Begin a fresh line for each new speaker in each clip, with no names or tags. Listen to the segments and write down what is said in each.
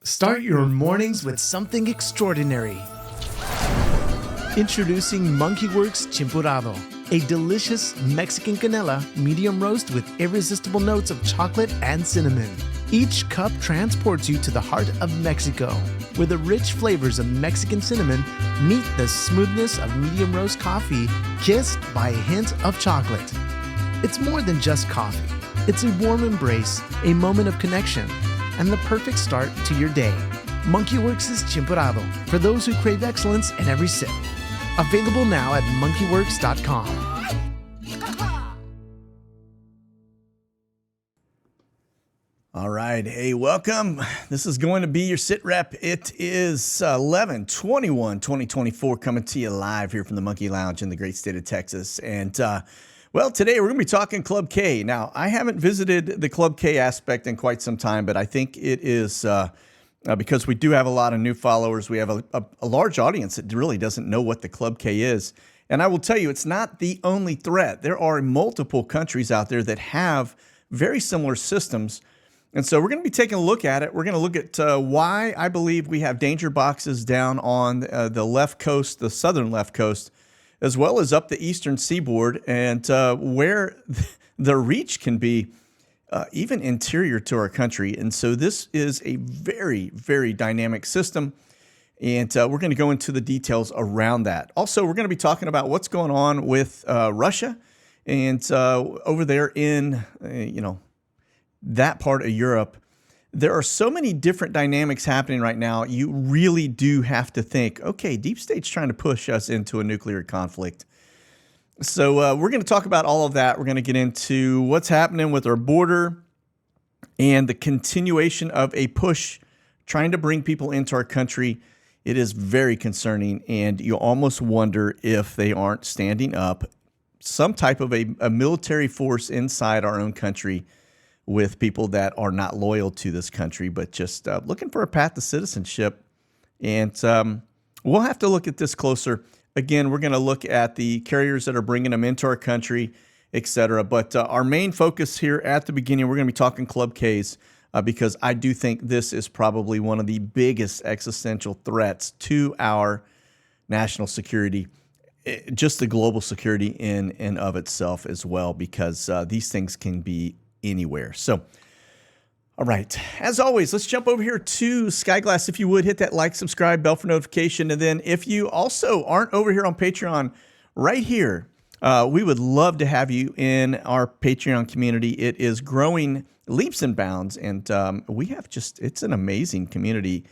Start your mornings with something extraordinary. Introducing Monkey Werx Chimpurrado, a delicious Mexican canela medium roast with irresistible notes of chocolate and cinnamon. Each cup transports you to the heart of Mexico, where the rich flavors of Mexican cinnamon meet the smoothness of medium roast coffee, kissed by a hint of chocolate. It's more than just coffee. It's a warm embrace, a moment of connection, and the perfect start to your day. Monkey Werx's Chimpurrado, for those who crave excellence in every sip. Available now at monkeywerx.com.
All right. Hey, welcome. This is going to be your SITREP. It is 11/21/2024 coming to you live here from the Monkey Lounge in the great state of Texas. And, well, today we're going to be talking Club K. Now, I haven't visited the Club K aspect in quite some time, but I think it is because we do have a lot of new followers. We have a large audience that really doesn't know what the Club K is. And I will tell you, it's not the only threat. There are multiple countries out there that have very similar systems. And so we're going to be taking a look at it. We're going to look at why I believe we have danger boxes down on the left coast, the southern left coast, as well as up the eastern seaboard, and where the reach can be even interior to our country. And so this is a very, very dynamic system, and we're going to go into the details around that. Also, we're going to be talking about what's going on with Russia and over there in, that part of Europe. There are so many different dynamics happening right now. You really do have to think, okay, deep state's trying to push us into a nuclear conflict. So we're going to talk about all of that. We're going to get into what's happening with our border and the continuation of a push trying to bring people into our country. It is very concerning, and you almost wonder if they aren't standing up some type of a military force inside our own country with people that are not loyal to this country, but just looking for a path to citizenship. And we'll have to look at this closer. Again, we're going to look at the carriers that are bringing them into our country, et cetera. But our main focus here at the beginning, we're going to be talking Club Ks because I do think this is probably one of the biggest existential threats to our national security, just the global security in and of itself as well, because these things can be anywhere. So, all right. As always, let's jump over here to Skyglass. If you would, hit that like, subscribe, bell for notification. And then if you also aren't over here on Patreon, right here, we would love to have you in our Patreon community. It is growing leaps and bounds. And we have it's an amazing community.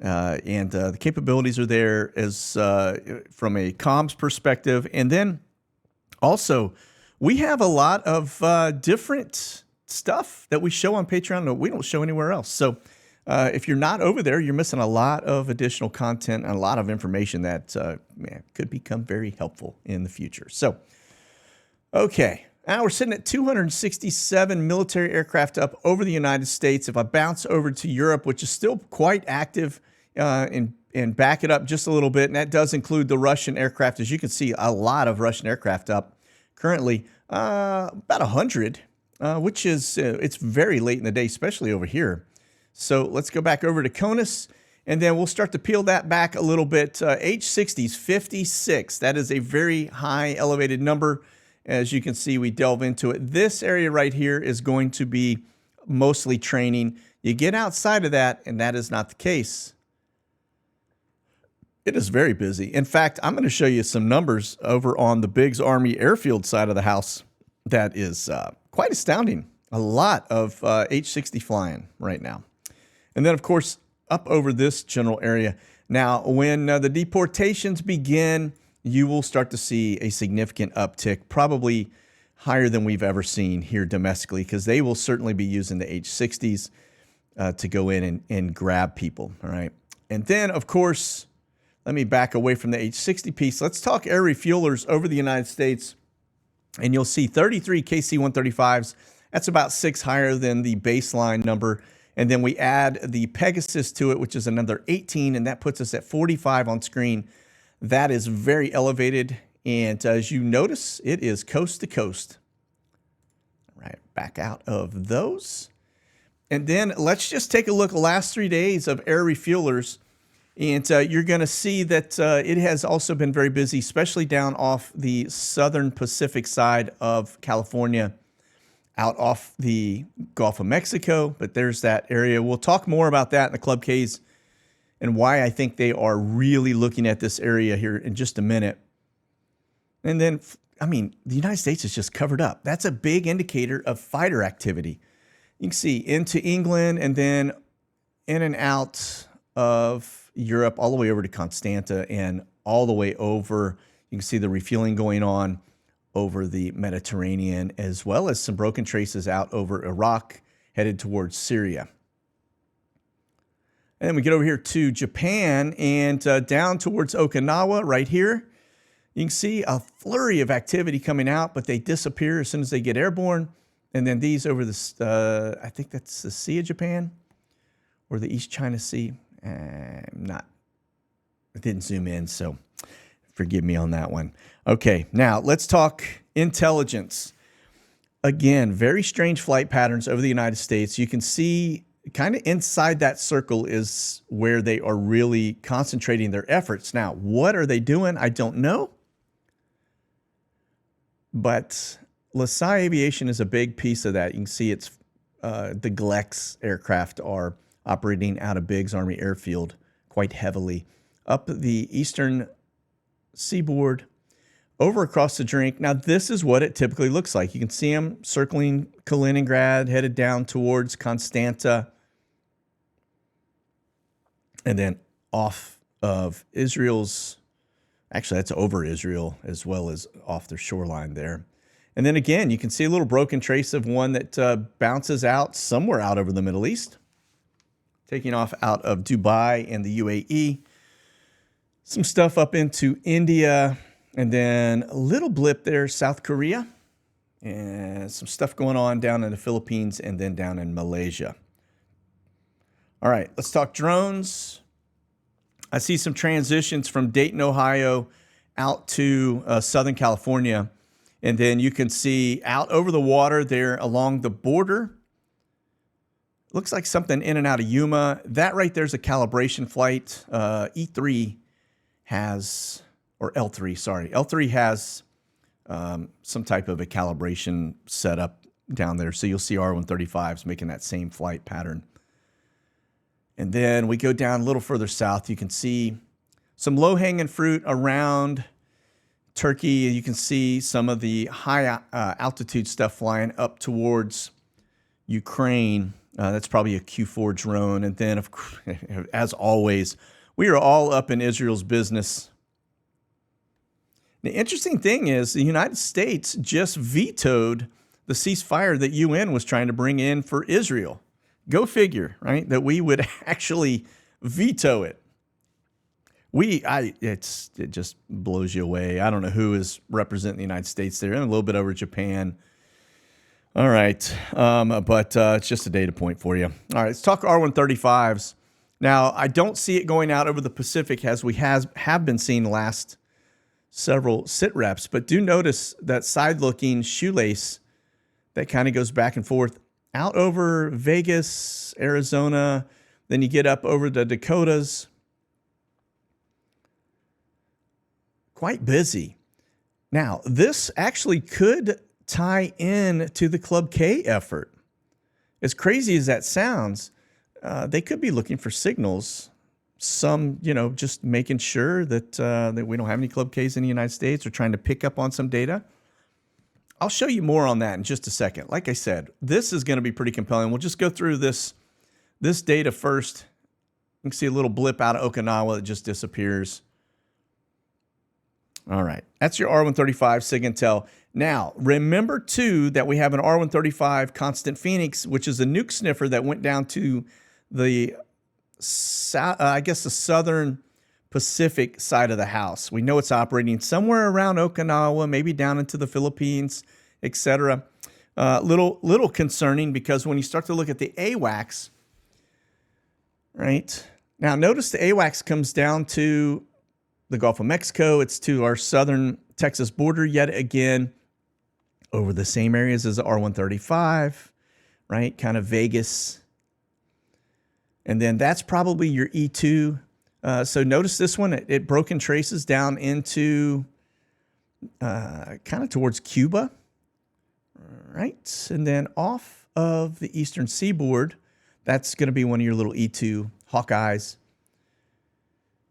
And the capabilities are there as from a comms perspective. And then also, we have a lot of different stuff that we show on Patreon that we don't show anywhere else. So if you're not over there, you're missing a lot of additional content and a lot of information that could become very helpful in the future. So, okay. Now we're sitting at 267 military aircraft up over the United States. If I bounce over to Europe, which is still quite active, and back it up just a little bit, and that does include the Russian aircraft. As you can see, a lot of Russian aircraft up. Currently, about 100, which is, it's very late in the day, especially over here. So let's go back over to CONUS, and then we'll start to peel that back a little bit. H-60s, 56. That is a very high elevated number. As you can see, we delve into it. This area right here is going to be mostly training. You get outside of that, and that is not the case. It is very busy. In fact, I'm going to show you some numbers over on the Biggs Army Airfield side of the house. That is quite astounding. A lot of H-60 flying right now. And then, of course, up over this general area. Now, when the deportations begin, you will start to see a significant uptick, probably higher than we've ever seen here domestically, because they will certainly be using the H-60s to go in and grab people. All right. And then, of course, let me back away from the H-60 piece. Let's talk air refuelers over the United States. And you'll see 33 KC-135s. That's about 6 higher than the baseline number. And then we add the Pegasus to it, which is another 18, and that puts us at 45 on screen. That is very elevated. And as you notice, it is coast to coast. All right, back out of those. And then let's just take a look at the last 3 days of air refuelers. And you're going to see that it has also been very busy, especially down off the southern Pacific side of California, out off the Gulf of Mexico. But there's that area. We'll talk more about that in the Club Ks and why I think they are really looking at this area here in just a minute. And then, I mean, the United States is just covered up. That's a big indicator of fighter activity. You can see into England and then in and out of Europe, all the way over to Constanta and all the way over. You can see the refueling going on over the Mediterranean, as well as some broken traces out over Iraq, headed towards Syria. And then we get over here to Japan and down towards Okinawa right here. You can see a flurry of activity coming out, but they disappear as soon as they get airborne. And then these over the, I think that's the Sea of Japan or the East China Sea. I didn't zoom in, so forgive me on that one. Okay, now let's talk intelligence. Again, very strange flight patterns over the United States. You can see kind of inside that circle is where they are really concentrating their efforts. Now, what are they doing? I don't know. But LaSalle Aviation is a big piece of that. You can see it's the Glex aircraft are operating out of Biggs Army Airfield quite heavily. Up the eastern seaboard, over across the drink. Now, this is what it typically looks like. You can see them circling Kaliningrad, headed down towards Constanta, and then off of Israel's, actually, that's over Israel, as well as off their shoreline there. And then again, you can see a little broken trace of one that bounces out somewhere out over the Middle East, taking off out of Dubai and the UAE. Some stuff up into India, and then a little blip there, South Korea, and some stuff going on down in the Philippines and then down in Malaysia. All right, let's talk drones. I see some transitions from Dayton, Ohio, out to Southern California. And then you can see out over the water there along the border. Looks like something in and out of Yuma. That right there's a calibration flight. E3 has, or L3, sorry. L3 has some type of a calibration setup down there. So you'll see R-135s making that same flight pattern. And then we go down a little further south. You can see some low-hanging fruit around Turkey. You can see some of the high altitude stuff flying up towards Ukraine. That's probably a Q4 drone. And then, as always, we are all up in Israel's business. The interesting thing is the United States just vetoed the ceasefire that UN was trying to bring in for Israel. Go figure, right? That we would actually veto it. It just blows you away. I don't know who is representing the United States there, and a little bit over Japan. All right, but it's just a data point for you. All right, let's talk R-135s. Now, I don't see it going out over the Pacific as we have been seeing the last several SITREPs, but do notice that side-looking shoelace that kind of goes back and forth out over Vegas, Arizona. Then you get up over the Dakotas. Quite busy. Now, this actually could tie in to the Club K effort. As crazy as that sounds, they could be looking for signals. Some, just making sure that that we don't have any Club Ks in the United States, or trying to pick up on some data. I'll show you more on that in just a second. Like I said, this is going to be pretty compelling. We'll just go through this data first. You can see a little blip out of Okinawa that just disappears. All right, that's your R-135 SIG-Intel. Now, remember, too, that we have an R-135 Constant Phoenix, which is a nuke sniffer that went down to the, the southern Pacific side of the house. We know it's operating somewhere around Okinawa, maybe down into the Philippines, etc. Little concerning, because when you start to look at the AWACS, right? Now, notice the AWACS comes down to the Gulf of Mexico. It's to our southern Texas border yet again, over the same areas as the R-135, right? Kind of Vegas And then that's probably your E2. So notice this one, it broke in traces down into kind of towards Cuba, right? And then off of the eastern seaboard, that's going to be one of your little E2 Hawkeyes.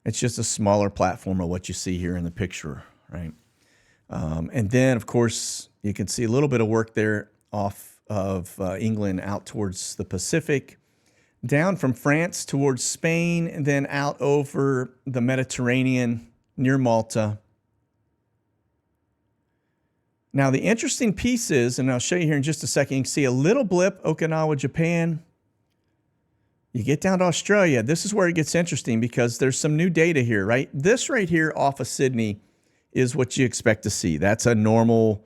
It's just a smaller platform of what you see here in the picture, right? And then, of course, you can see a little bit of work there off of England out towards the Pacific, down from France towards Spain, and then out over the Mediterranean near Malta. Now, the interesting piece is, and I'll show you here in just a second, you can see a little blip, Okinawa, Japan. You get down to Australia, this is where it gets interesting because there's some new data here, right? This right here off of Sydney is what you expect to see. That's a normal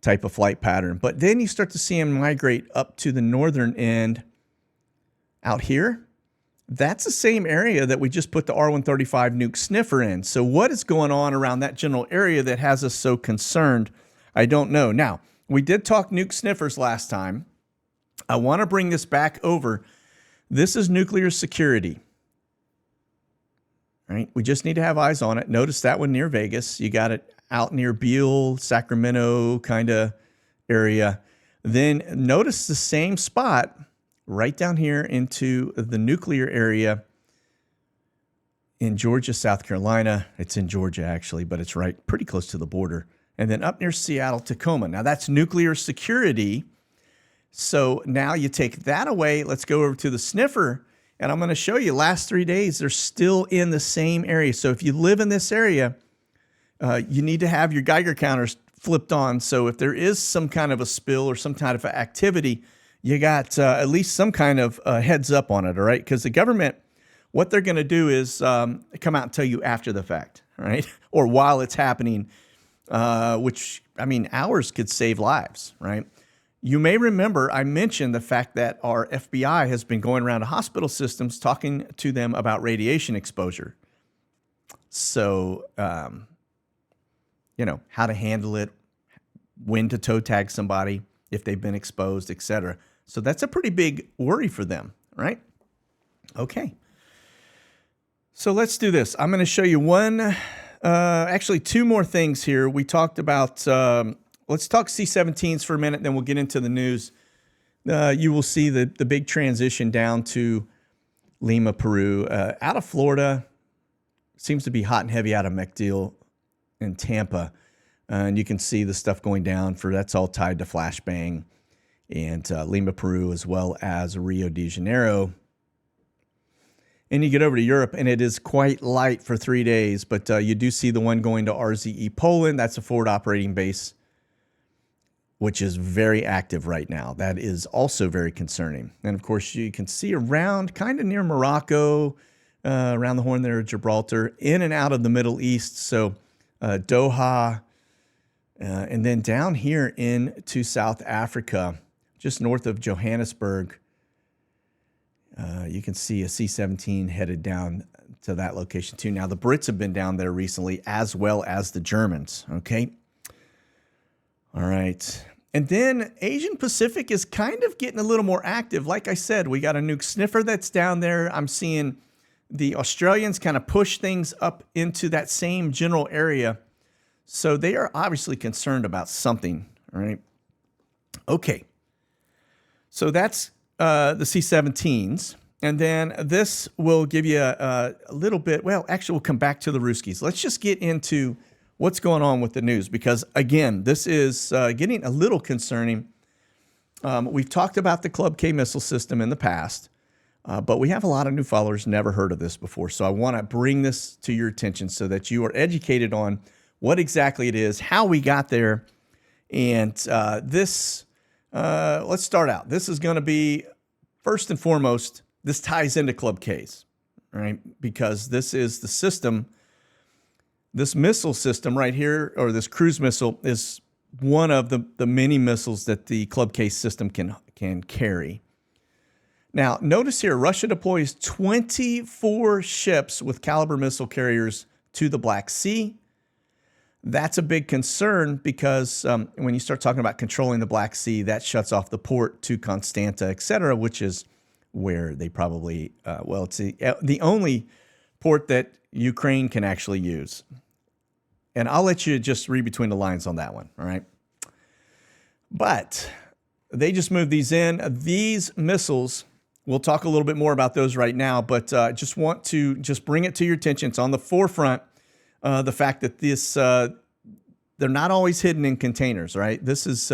type of flight pattern. But then you start to see them migrate up to the northern end out here. That's the same area that we just put the R-135 nuke sniffer in. So what is going on around that general area that has us so concerned? I don't know. Now, we did talk nuke sniffers last time. I want to bring this back over. This is nuclear security, right? We just need to have eyes on it. Notice that one near Vegas. You got it out near Beale, Sacramento kind of area. Then notice the same spot right down here into the nuclear area in Georgia, South Carolina. It's in Georgia, actually, but it's right pretty close to the border. And then up near Seattle, Tacoma. Now, that's nuclear security. So now you take that away. Let's go over to the sniffer. And I'm going to show you last 3 days, they're still in the same area. So if you live in this area, you need to have your Geiger counters flipped on. So if there is some kind of a spill or some kind of activity, you got at least some kind of heads up on it, all right? Because the government, what they're going to do is come out and tell you after the fact, right? Or while it's happening, which, I mean, hours could save lives, right? You may remember I mentioned the fact that our FBI has been going around to hospital systems talking to them about radiation exposure. So, you know, how to handle it, when to toe tag somebody if they've been exposed, etc. So that's a pretty big worry for them, right? Okay. So let's do this. I'm going to show you actually two more things here. We talked about, let's talk C-17s for a minute, then we'll get into the news. You will see the big transition down to Lima, Peru. Out of Florida, seems to be hot and heavy out of MacDill and Tampa. And you can see the stuff going down that's all tied to flashbang and Lima, Peru, as well as Rio de Janeiro. And you get over to Europe, and it is quite light for 3 days, but you do see the one going to RZE Poland. That's a forward operating base, which is very active right now. That is also very concerning. And of course, you can see around kind of near Morocco, around the Horn there of Gibraltar, in and out of the Middle East. So Doha, and then down here into South Africa, just north of Johannesburg, you can see a C-17 headed down to that location too. Now, the Brits have been down there recently, as well as the Germans, okay? All right. And then Asian Pacific is kind of getting a little more active. Like I said, we got a nuke sniffer that's down there. I'm seeing the Australians kind of push things up into that same general area. So they are obviously concerned about something, all right? Okay. So that's the C-17s. And then this will give you a little bit, well, actually, we'll come back to the Ruskies. Let's just get into what's going on with the news because, again, this is getting a little concerning. We've talked about the Club K missile system in the past, but we have a lot of new followers never heard of this before. So I want to bring this to your attention so that you are educated on what exactly it is, how we got there, and let's start out. This is going to be, first and foremost, this ties into Club Ks, right? Because this is the system, this missile system right here, or this cruise missile, is one of the many missiles that the Club K system can carry. Now, notice here, Russia deploys 24 ships with caliber missile carriers to the Black Sea. That's a big concern because when you start talking about controlling the Black Sea, that shuts off the port to Constanta, et cetera, which is where they probably, it's the only port that Ukraine can actually use. And I'll let you just read between the lines on that one, all right? But they just moved these in. These missiles, we'll talk a little bit more about those right now, but just want to just bring it to your attention. It's on the forefront, the fact that they're not always hidden in containers, right? This is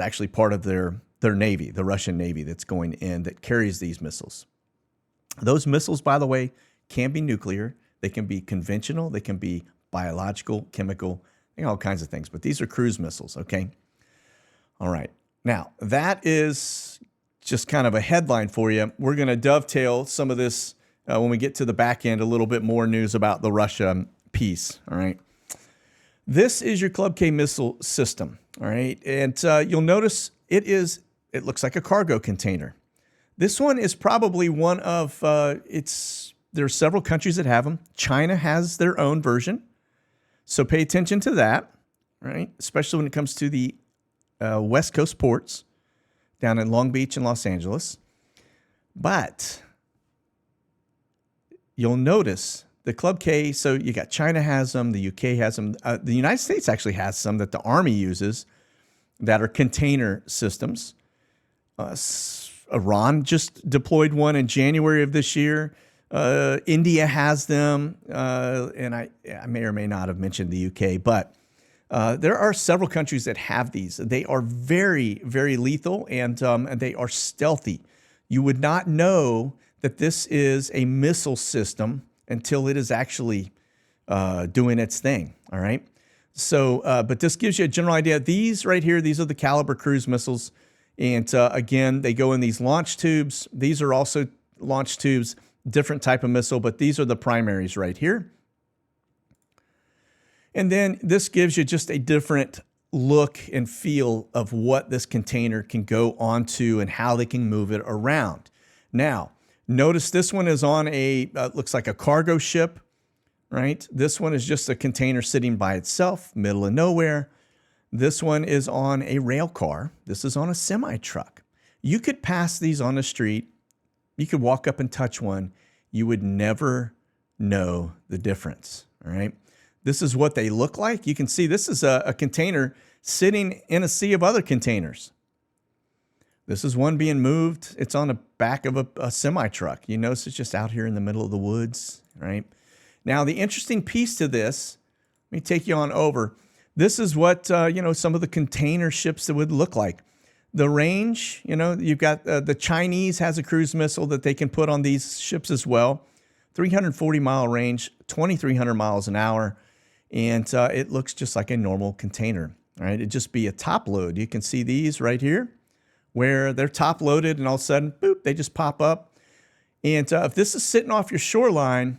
actually part of their Navy, the Russian Navy that's going in that carries these missiles. Those missiles, by the way, can be nuclear. They can be conventional. They can be biological, chemical, all kinds of things. But these are cruise missiles, okay? All right. Now, that is just kind of a headline for you. We're going to dovetail some of this when we get to the back end, a little bit more news about the Russia piece, all right? This is your Club K missile system, all right? And you'll notice it looks like a cargo container. This one is probably one of, there are several countries that have them. China has their own version. So pay attention to that, right? Especially when it comes to the West Coast ports down in Long Beach and Los Angeles. But you'll notice the Club K, so you got China has them, the UK has them. The United States actually has some that the Army uses that are container systems. Iran just deployed one in January of this year. India has them, and I may or may not have mentioned the UK, but there are several countries that have these. They are very, very lethal, and they are stealthy. You would not know that this is a missile system until it is actually doing its thing, all right? So, but this gives you a general idea. These right here, these are the Caliber cruise missiles, and again, they go in these launch tubes. These are also launch tubes, different type of missile, but these are the primaries right here. And then this gives you just a different look and feel of what this container can go onto and how they can move it around. Now, notice this one is on looks like a cargo ship, right? This one is just a container sitting by itself, middle of nowhere. This one is on a rail car. This is on a semi-truck. You could pass these on the street. You could walk up and touch one. You would never know the difference, all right? This is what they look like. You can see this is a container sitting in a sea of other containers. This is one being moved. It's on the back of a semi-truck. You notice it's just out here in the middle of the woods, right? Now, the interesting piece to this, let me take you on over. This is what, some of the container ships that would look like. The range, you've got the Chinese has a cruise missile that they can put on these ships as well. 340-mile range, 2,300 miles an hour. And it looks just like a normal container, all right? It'd just be a top load. You can see these right here where they're top loaded and all of a sudden, boop, they just pop up. And if this is sitting off your shoreline,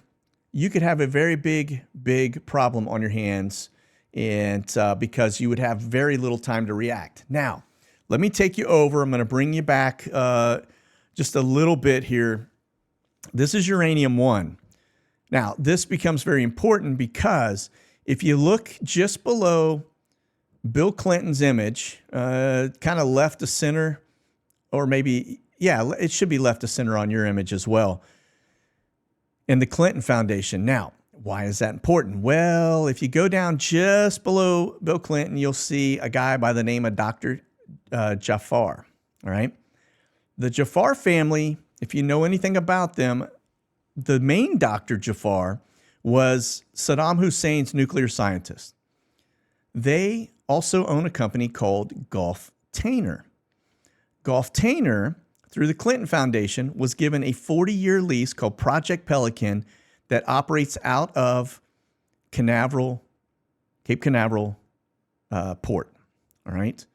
you could have a very big, big problem on your hands, and because you would have very little time to react. Now, let me take you over. I'm going to bring you back just a little bit here. This is uranium-1. Now, this becomes very important because if you look just below Bill Clinton's image, kind of left to center, or maybe, yeah, it should be left to center on your image as well, in the Clinton Foundation. Now, why is that important? Well, if you go down just below Bill Clinton, you'll see a guy by the name of Dr. Jafar, all right? The Jafar family, if you know anything about them, the main Dr. Jafar was Saddam Hussein's nuclear scientist. They also own a company called Gulf Tainer. Gulf Tainer, through the Clinton Foundation, was given a 40-year lease called Project Pelican that operates out of Cape Canaveral port, all right?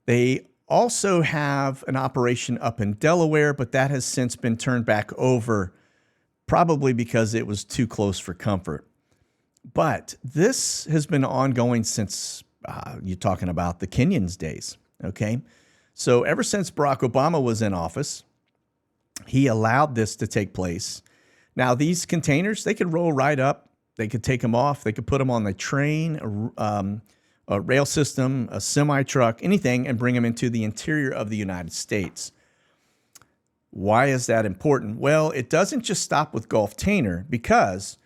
They also have an operation up in Delaware, but that has since been turned back over, probably because it was too close for comfort. But this has been ongoing since you're talking about the Kenyans days, okay? So ever since Barack Obama was in office, he allowed this to take place. Now, these containers, they could roll right up. They could take them off. They could put them on the train, a rail system, a semi-truck, anything, and bring them into the interior of the United States. Why is that important? Well, it doesn't just stop with Gulf Tanner, because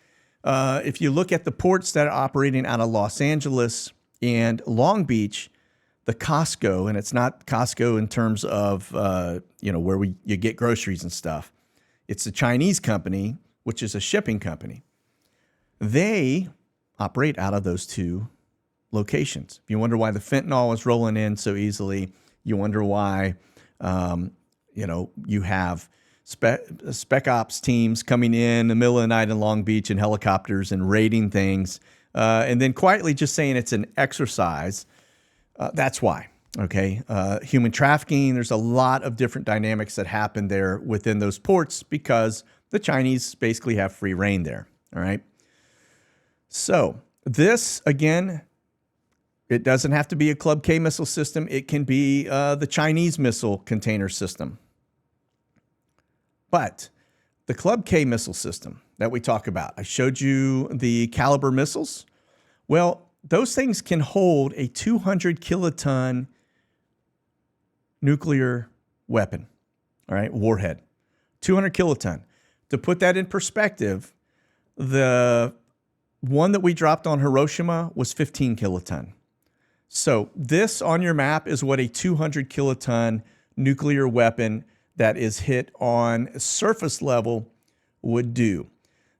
if you look at the ports that are operating out of Los Angeles and Long Beach, the Costco, and it's not Costco in terms of where you get groceries and stuff. It's a Chinese company, which is a shipping company. They operate out of those two locations. If you wonder why the fentanyl is rolling in so easily, you wonder why you have spec ops teams coming in the middle of the night in Long Beach in helicopters and raiding things, and then quietly just saying it's an exercise. That's why. Okay. Human trafficking, there's a lot of different dynamics that happen there within those ports because the Chinese basically have free reign there. All right. So this, again, it doesn't have to be a Club K missile system. It can be the Chinese missile container system. But the Club K missile system that we talk about, I showed you the caliber missiles. Well, those things can hold a 200 kiloton nuclear weapon, all right, warhead, 200 kiloton. To put that in perspective, the one that we dropped on Hiroshima was 15 kiloton. So this on your map is what a 200 kiloton nuclear weapon that is hit on surface level would do.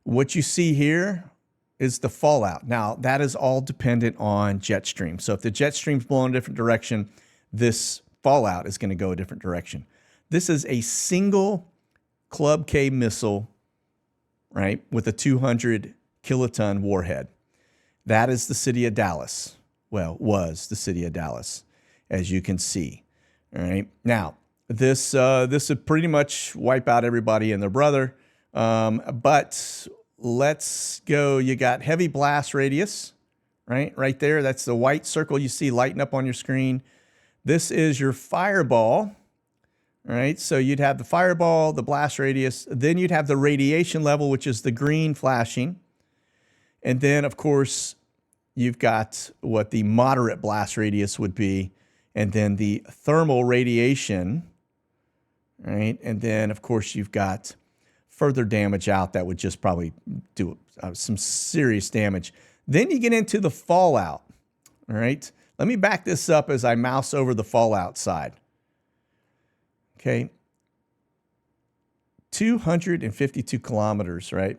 What you see here is the fallout. Now, that is all dependent on jet stream. So if the jet stream's blowing a different direction, this fallout is going to go a different direction. This is a single Club K missile, right, with a 200 kiloton warhead. That is the city of Dallas. Well, was the city of Dallas, as you can see. All right. Now, this would pretty much wipe out everybody and their brother. But let's go. You got heavy blast radius, right there. That's the white circle you see lighting up on your screen. This is your fireball, right? So you'd have the fireball, the blast radius, then you'd have the radiation level, which is the green flashing. And then, of course, you've got what the moderate blast radius would be, and then the thermal radiation, right? And then, of course, you've got further damage out that would just probably do some serious damage. Then you get into the fallout, all right? Let me back this up as I mouse over the fallout side. Okay. 252 kilometers, right?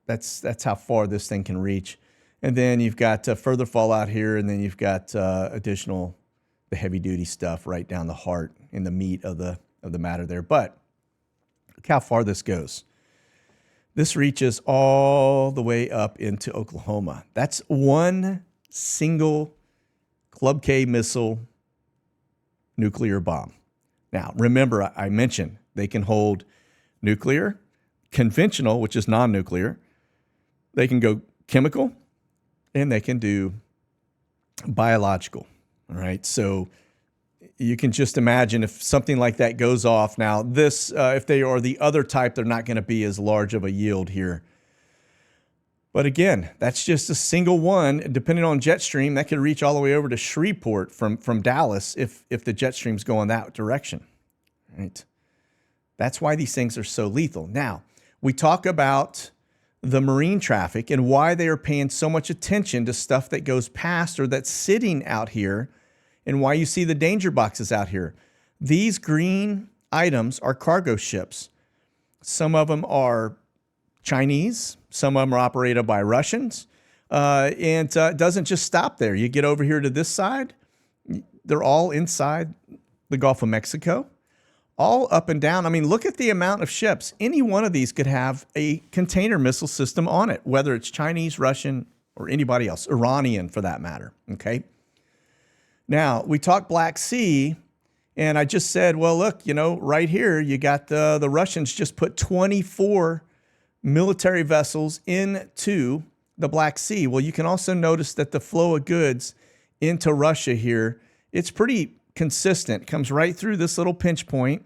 That's how far this thing can reach. And then you've got further fallout here, and then you've got the heavy duty stuff right down the heart in the meat of the matter there. But look how far this goes. This reaches all the way up into Oklahoma. That's one single Club K missile nuclear bomb. Now, remember, I mentioned they can hold nuclear, conventional, which is non-nuclear. They can go chemical, and they can do biological. All right. So you can just imagine if something like that goes off. Now, this, if they are the other type, they're not going to be as large of a yield here. But again, that's just a single one. Depending on jet stream, that could reach all the way over to Shreveport from Dallas if the jet stream's going that direction. Right? That's why these things are so lethal. Now, we talk about the marine traffic and why they are paying so much attention to stuff that goes past or that's sitting out here, and why you see the danger boxes out here. These green items are cargo ships. Some of them are Chinese. Some of them are operated by Russians. And it doesn't just stop there. You get over here to this side, they're all inside the Gulf of Mexico, all up and down. I mean, look at the amount of ships. Any one of these could have a container missile system on it, whether it's Chinese, Russian, or anybody else, Iranian for that matter, okay? Now, we talked Black Sea, and I just said, well, look, right here, you got the Russians just put 24 military vessels into the Black Sea. Well, you can also notice that the flow of goods into Russia here, it's pretty consistent. It comes right through this little pinch point,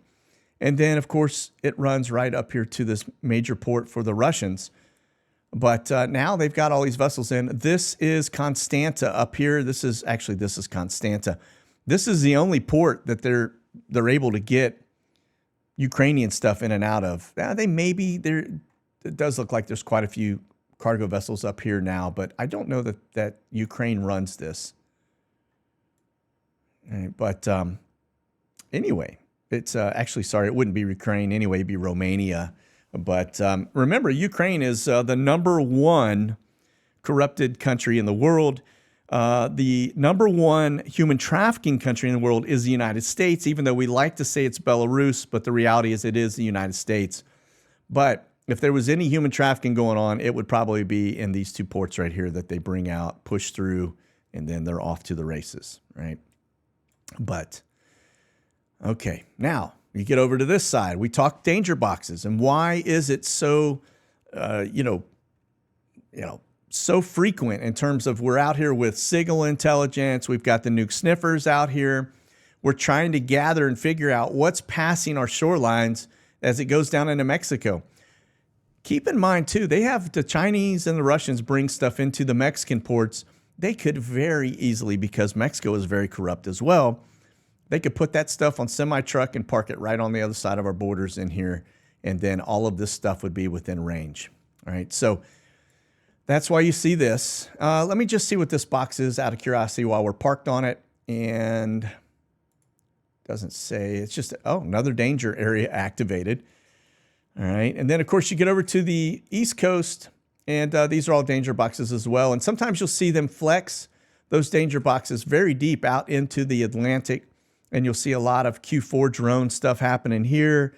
and then, of course, it runs right up here to this major port for the Russians. But now they've got all these vessels in. This is Constanta up here. This is Constanta. This is the only port that they're able to get Ukrainian stuff in and out of. They maybe there. It does look like there's quite a few cargo vessels up here now, but I don't know that Ukraine runs this. But anyway, it's actually, sorry, it wouldn't be Ukraine anyway, it'd be Romania. But remember, Ukraine is the #1 corrupted country in the world. The #1 human trafficking country in the world is the United States, even though we like to say it's Belarus, but the reality is it is the United States. But if there was any human trafficking going on, it would probably be in these two ports right here that they bring out, push through, and then they're off to the races, right? But, okay, now you get over to this side. We talk danger boxes, and why is it so, so frequent in terms of we're out here with signal intelligence. We've got the nuke sniffers out here. We're trying to gather and figure out what's passing our shorelines as it goes down into Mexico. Keep in mind, too, they have the Chinese and the Russians bring stuff into the Mexican ports. They could very easily, because Mexico is very corrupt as well, they could put that stuff on semi-truck and park it right on the other side of our borders in here, and then all of this stuff would be within range. All right, so that's why you see this. Let me just see what this box is out of curiosity while we're parked on it. And it doesn't say, it's just, oh, another danger area activated. All right, and then of course you get over to the East Coast, and these are all danger boxes as well. And sometimes you'll see them flex those danger boxes very deep out into the Atlantic, and you'll see a lot of Q4 drone stuff happening here,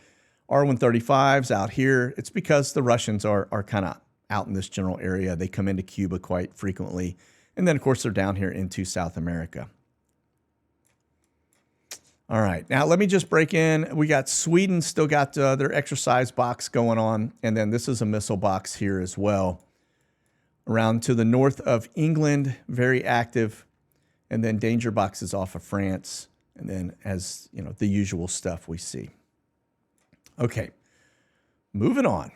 R-135s out here. It's because the Russians are kind of out in this general area. They come into Cuba quite frequently. And then, of course, they're down here into South America. All right, now let me just break in. We got Sweden still got their exercise box going on. And then this is a missile box here as well. Around to the north of England, very active. And then danger boxes off of France. And then, as you know, the usual stuff we see. Okay, moving on.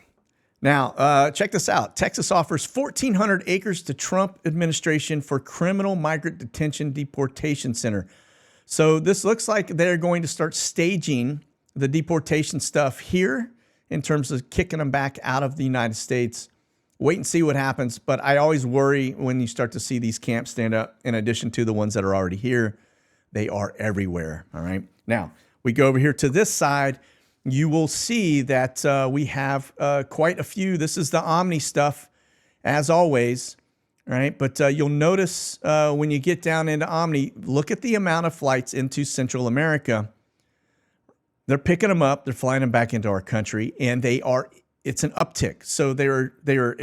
Now, check this out. Texas offers 1,400 acres to Trump administration for criminal migrant detention deportation center. So this looks like they're going to start staging the deportation stuff here in terms of kicking them back out of the United States. Wait and see what happens. But I always worry when you start to see these camps stand up, in addition to the ones that are already here. They are everywhere. All right. Now, we go over here to this side. You will see that we have quite a few. This is the Omni stuff, as always, right? But you'll notice when you get down into Omni, look at the amount of flights into Central America. They're picking them up. They're flying them back into our country, and it's an uptick. So they are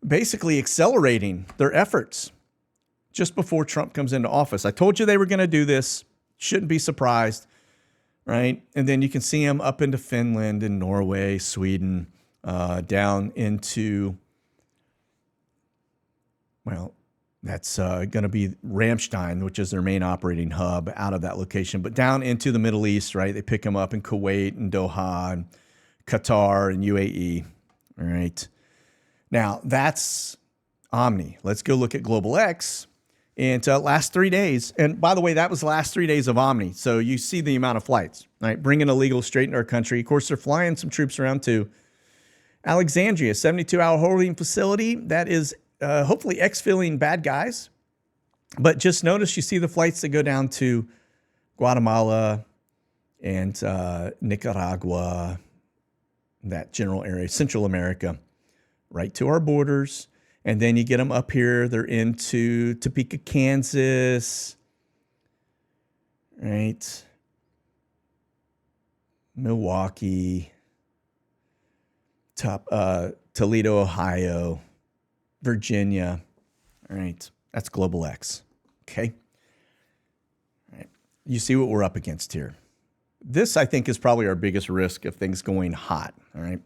basically accelerating their efforts just before Trump comes into office. I told you they were going to do this. Shouldn't be surprised. Right, and then you can see them up into Finland and Norway, Sweden, down into, well, that's going to be Ramstein, which is their main operating hub out of that location, but down into the Middle East, right? They pick them up in Kuwait and Doha and Qatar and UAE, all right? Now, that's Omni. Let's go look at Global X. And last 3 days, and by the way, that was the last 3 days of Omni. So you see the amount of flights, right? Bringing illegals straight into our country. Of course, they're flying some troops around too. Alexandria, 72-hour holding facility. That is hopefully exfilling bad guys. But just notice you see the flights that go down to Guatemala and Nicaragua, that general area, Central America, right to our borders. And then you get them up here. They're into Topeka, Kansas, right? Milwaukee, Toledo, Ohio, Virginia. All right, that's Global X. Okay. All right. You see what we're up against here. This, I think, is probably our biggest risk of things going hot. All right.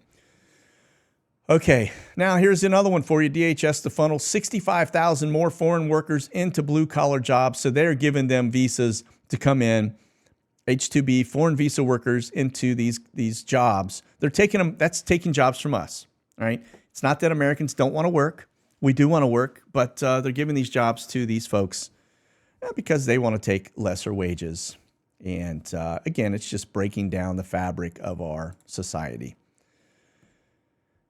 Okay, now here's another one for you. DHS to funnel 65,000 more foreign workers into blue-collar jobs. So they're giving them visas to come in, H-2B, foreign visa workers into these jobs. They're taking them, that's taking jobs from us, all right? It's not that Americans don't want to work. We do want to work, but they're giving these jobs to these folks because they want to take lesser wages. And again, it's just breaking down the fabric of our society.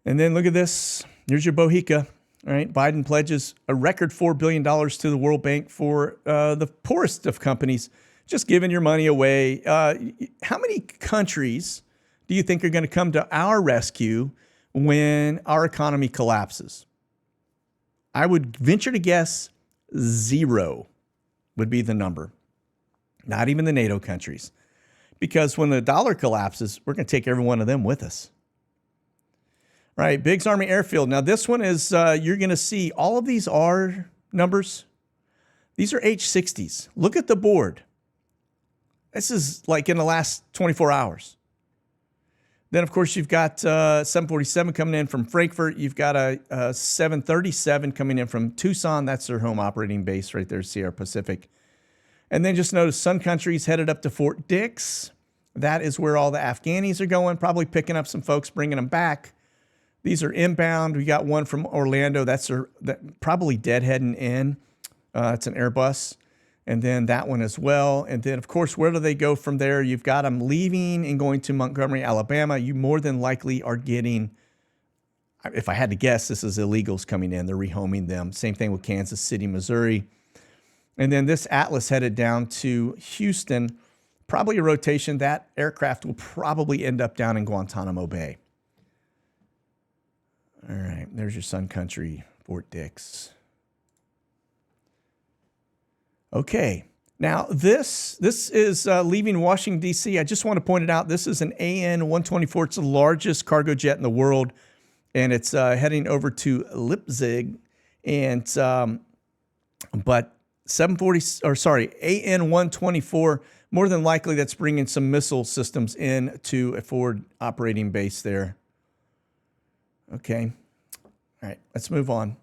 And then look at this. Here's your Bohica. All right, Biden pledges a record $4 billion to the World Bank for the poorest of companies, just giving your money away. How many countries do you think are going to come to our rescue when our economy collapses? I would venture to guess 0 would be the number. Not even the NATO countries. Because when the dollar collapses, we're going to take every one of them with us. Right, Biggs Army Airfield. Now, this one is, you're going to see all of these R numbers. These are H-60s. Look at the board. This is like in the last 24 hours. Then, of course, you've got 747 coming in from Frankfurt. You've got a 737 coming in from Tucson. That's their home operating base right there, Sierra Pacific. And then just notice Sun Country's headed up to Fort Dix. That is where all the Afghanis are going, probably picking up some folks, bringing them back. These are inbound. We got one from Orlando. That's probably deadheading in. It's an Airbus. And then that one as well. And then, of course, where do they go from there? You've got them leaving and going to Montgomery, Alabama. You more than likely are getting, if I had to guess, this is illegals coming in. They're rehoming them. Same thing with Kansas City, Missouri. And then this Atlas headed down to Houston. Probably a rotation. That aircraft will probably end up down in Guantanamo Bay. All right, there's your Sun Country, Fort Dix. Okay, now this is leaving Washington, D.C. I just want to point it out. This is an AN-124. It's the largest cargo jet in the world, and it's heading over to Leipzig. And but AN-124, more than likely that's bringing some missile systems in to a forward operating base there. Okay. All right, let's move on.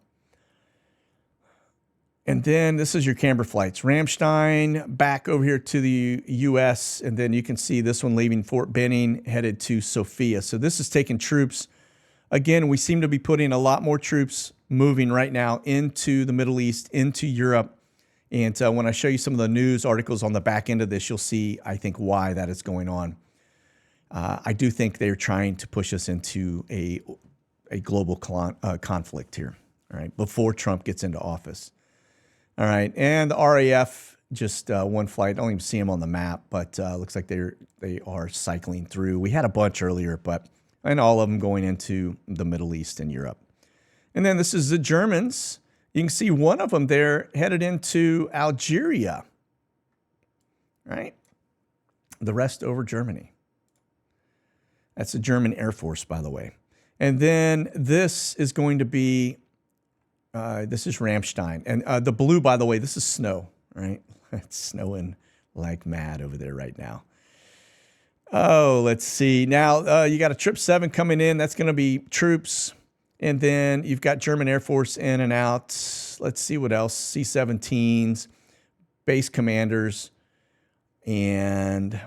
And then this is your Camber flights. Ramstein back over here to the U.S. And then you can see this one leaving Fort Benning, headed to Sofia. So this is taking troops. Again, we seem to be putting a lot more troops moving right now into the Middle East, into Europe. And when I show you some of the news articles on the back end of this, you'll see, I think, why that is going on. I do think they're trying to push us into a global conflict here, all right, before Trump gets into office. All right, and the RAF, just one flight. I don't even see them on the map, but looks like they are cycling through. We had a bunch earlier, and all of them going into the Middle East and Europe. And then this is the Germans. You can see one of them there headed into Algeria, right? The rest over Germany. That's the German Air Force, by the way. And then this is going to be, this is Ramstein. And the blue, by the way, this is snow, right? It's snowing like mad over there right now. Oh, let's see. Now, you got a Trip 7 coming in. That's going to be troops. And then you've got German Air Force in and out. Let's see what else. C-17s, base commanders, and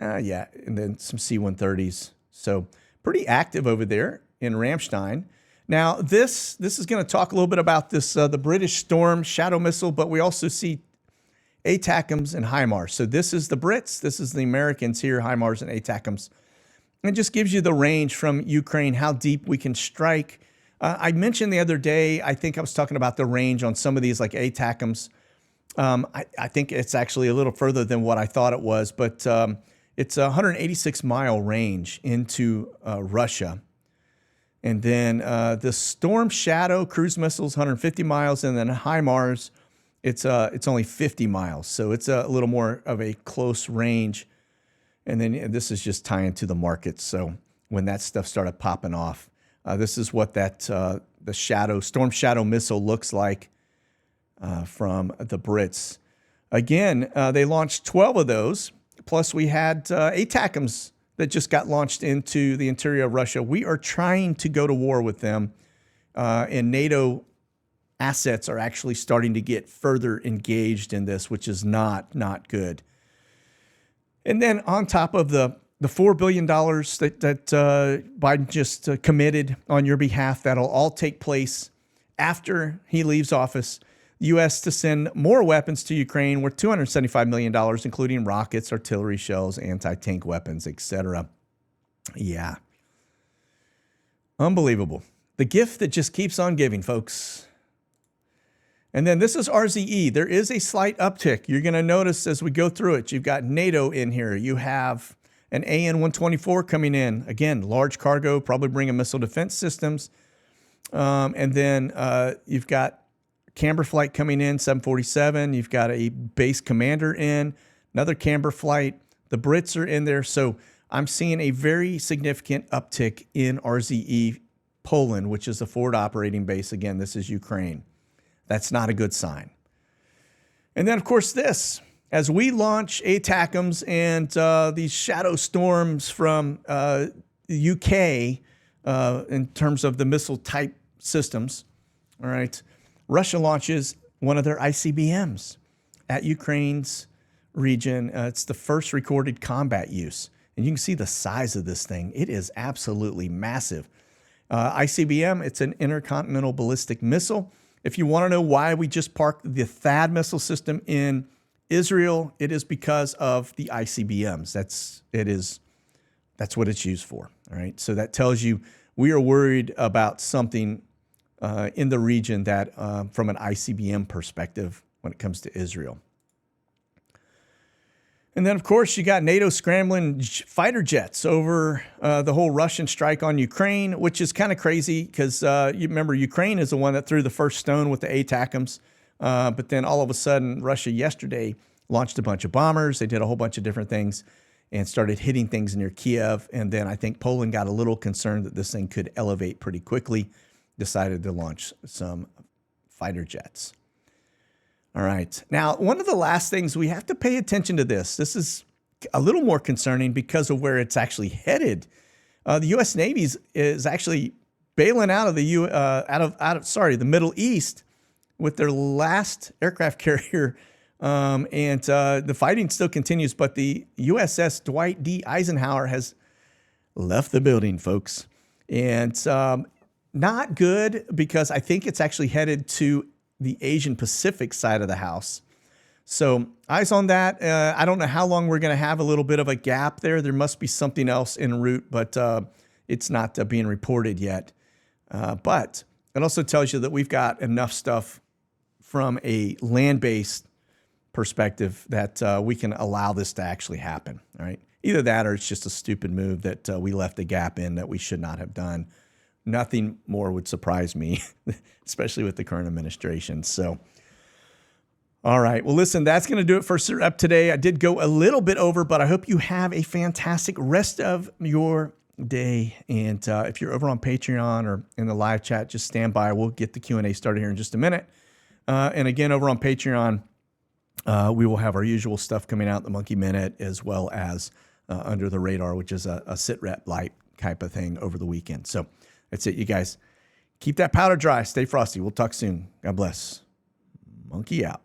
and then some C-130s. So pretty active over there in Ramstein. Now, this is going to talk a little bit about this, the British Storm Shadow missile, but we also see ATACMS and HIMARS. So this is the Brits, this is the Americans here, HIMARS and ATACMS. It just gives you the range from Ukraine, how deep we can strike. I mentioned the other day, I think I was talking about the range on some of these like ATACMS. I think it's actually a little further than what I thought it was, but it's a 186-mile range into Russia. And then the Storm Shadow cruise missiles, 150 miles, and then HIMARS, it's only 50 miles. So it's a little more of a close range. And then this is just tying to the markets. So when that stuff started popping off, this is what that the Storm Shadow missile looks like from the Brits. Again, they launched 12 of those. Plus, we had ATACMS that just got launched into the interior of Russia. We are trying to go to war with them, and NATO assets are actually starting to get further engaged in this, which is not good. And then on top of the $4 billion that Biden just committed on your behalf, that'll all take place after he leaves office. the U.S. to send more weapons to Ukraine worth $275 million, including rockets, artillery shells, anti-tank weapons, etc. Yeah. Unbelievable. The gift that just keeps on giving, folks. And then this is RZE. There is a slight uptick. You're going to notice as we go through it, you've got NATO in here. You have an AN-124 coming in. Again, large cargo, probably bringing missile defense systems. And then you've got Camber flight coming in, 747. You've got a base commander in, another Camber flight. The Brits are in there. So I'm seeing a very significant uptick in RZE Poland, which is a forward operating base. Again, this is Ukraine. That's not a good sign. And then, of course, this. As we launch ATACMS and these shadow storms from the UK in terms of the missile type systems, all right, Russia launches one of their ICBMs at Ukraine's region. It's the first recorded combat use. And you can see the size of this thing. It is absolutely massive. ICBM, it's an intercontinental ballistic missile. If you want to know why we just parked the THAAD missile system in Israel, it is because of the ICBMs. That's what it's used for. All right. So that tells you we are worried about something in the region that from an ICBM perspective when it comes to Israel. And then, of course, you got NATO scrambling fighter jets over the whole Russian strike on Ukraine, which is kind of crazy because you remember Ukraine is the one that threw the first stone with the ATACMS. But then all of a sudden, Russia yesterday launched a bunch of bombers. They did a whole bunch of different things and started hitting things near Kiev. And then I think Poland got a little concerned that this thing could elevate pretty quickly, decided to launch some fighter jets. All right. Now, one of the last things we have to pay attention to this. This is a little more concerning because of where it's actually headed. The U.S. Navy is actually bailing out of the Middle East with their last aircraft carrier, and the fighting still continues. But the USS Dwight D. Eisenhower has left the building, folks, and not good because I think it's actually headed to the Asian Pacific side of the house. So eyes on that. I don't know how long we're going to have a little bit of a gap there. There must be something else en route, but it's not being reported yet. But it also tells you that we've got enough stuff from a land-based perspective that we can allow this to actually happen. All right. Either that or it's just a stupid move that we left a gap in that we should not have done. Nothing more would surprise me, especially with the current administration. So, all right. Well, listen, that's going to do it for SITREP today. I did go a little bit over, but I hope you have a fantastic rest of your day. And if you're over on Patreon or in the live chat, just stand by. We'll get the Q&A started here in just a minute. And again, over on Patreon, we will have our usual stuff coming out, the Monkey Minute, as well as Under the Radar, which is a SITREP light type of thing over the weekend. So that's it, you guys. Keep that powder dry. Stay frosty. We'll talk soon. God bless. Monkey out.